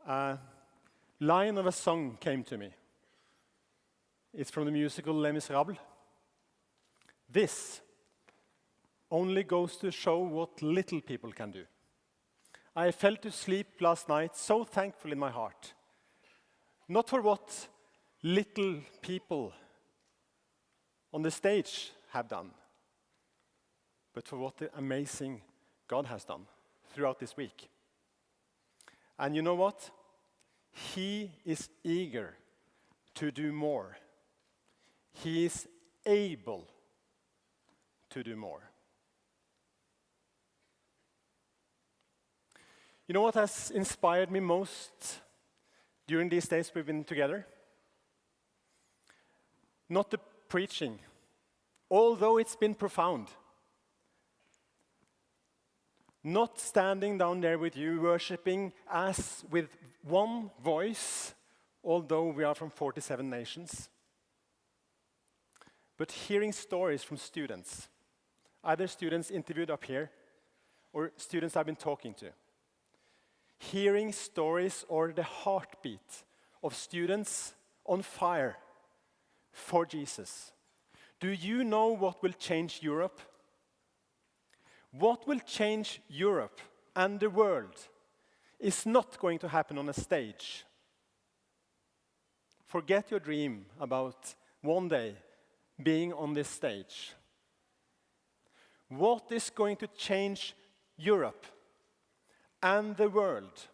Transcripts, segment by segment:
a line of a song came to me. It's from the musical Les Miserables. This only goes to show what little people can do. I fell to sleep last night so thankful in my heart. Not for what little people on the stage have done, but for what the amazing God has done throughout this week. And you know what? He is eager to do more. He is able to do more. You know what has inspired me most during these days we've been together? Not the preaching, although it's been profound. Not standing down there with you, worshiping as with one voice, although we are from 47 nations. But hearing stories from students, either students interviewed up here or students I've been talking to. Hearing stories or the heartbeat of students on fire for Jesus. Do you know what will change Europe? What will change Europe and the world is not going to happen on a stage. Forget your dream about one day being on this stage. What is going to change Europe and the world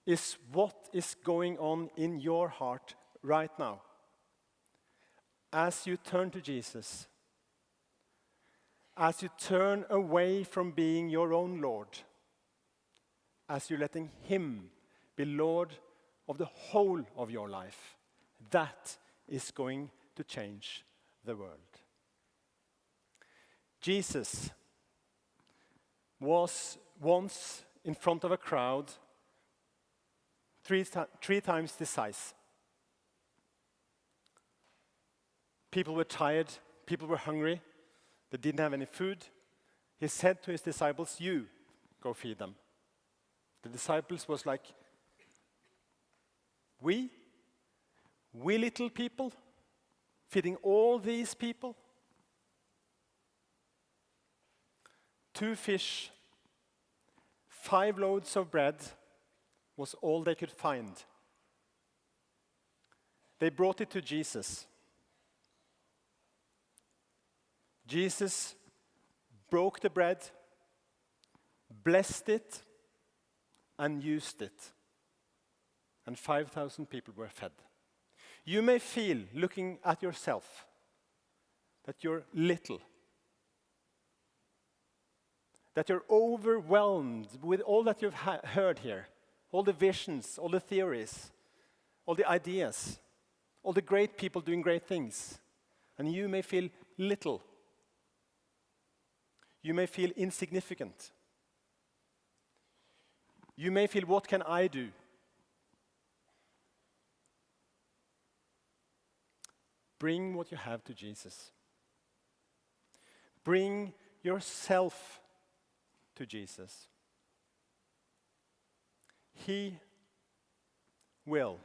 is what is going on in your heart right now. As you turn to Jesus, as you turn away from being your own Lord, as you're letting Him be Lord of the whole of your life, that is going to change the world. Jesus was once in front of a crowd three times this size. People were tired, people were hungry, they didn't have any food. He said to his disciples, "You go feed them." The disciples was like, we little people, feeding all these people? 2 fish, 5 loaves of bread was all they could find. They brought it to Jesus. Jesus broke the bread, blessed it, and used it. And 5,000 people were fed. You may feel, looking at yourself, that you're little, that you're overwhelmed with all that you've heard here, all the visions, all the theories, all the ideas, all the great people doing great things. And you may feel little. You may feel insignificant. You may feel, what can I do? Bring what you have to Jesus. Bring yourself to Jesus. He will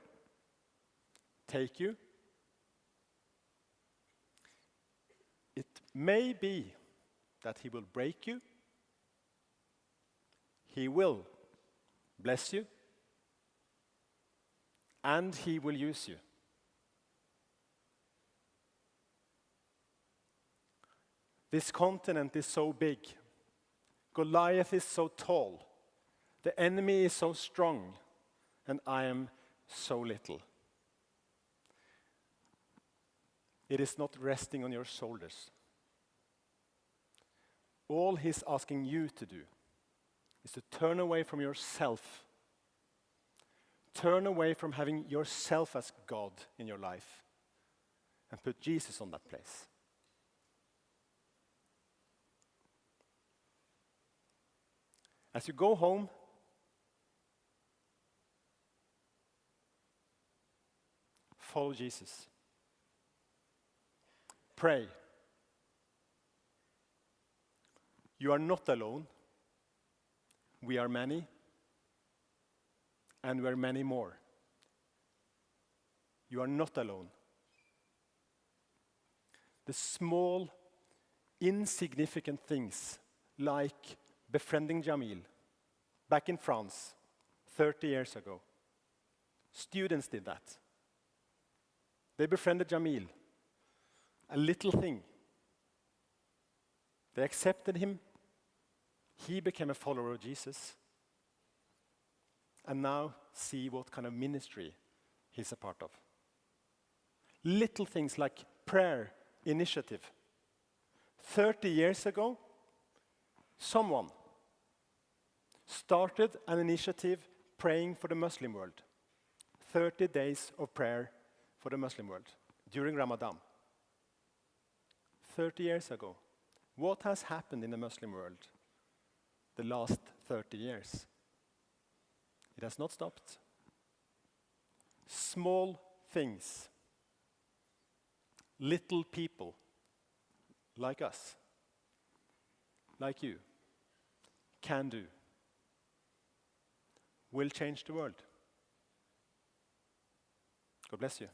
take you. It may be that He will break you. He will bless you. And He will use you. This continent is so big. Goliath is so tall. The enemy is so strong. And I am so little. It is not resting on your shoulders. All He's asking you to do is to turn away from yourself. Turn away from having yourself as God in your life and put Jesus on that place. As you go home, follow Jesus. Pray. You are not alone. We are many. and were many more. You are not alone. The small, insignificant things like befriending Jamil back in France 30 years ago. Students did that. They befriended Jamil, a little thing. They accepted him. He became a follower of Jesus. And now see what kind of ministry he's a part of. Little things like prayer initiative. 30 years ago, someone started an initiative praying for the Muslim world. 30 days of prayer for the Muslim world during Ramadan. 30 years ago. What has happened in the Muslim world the last 30 years? It has not stopped. Small things, little people like us, like you, can do, will change the world. God bless you.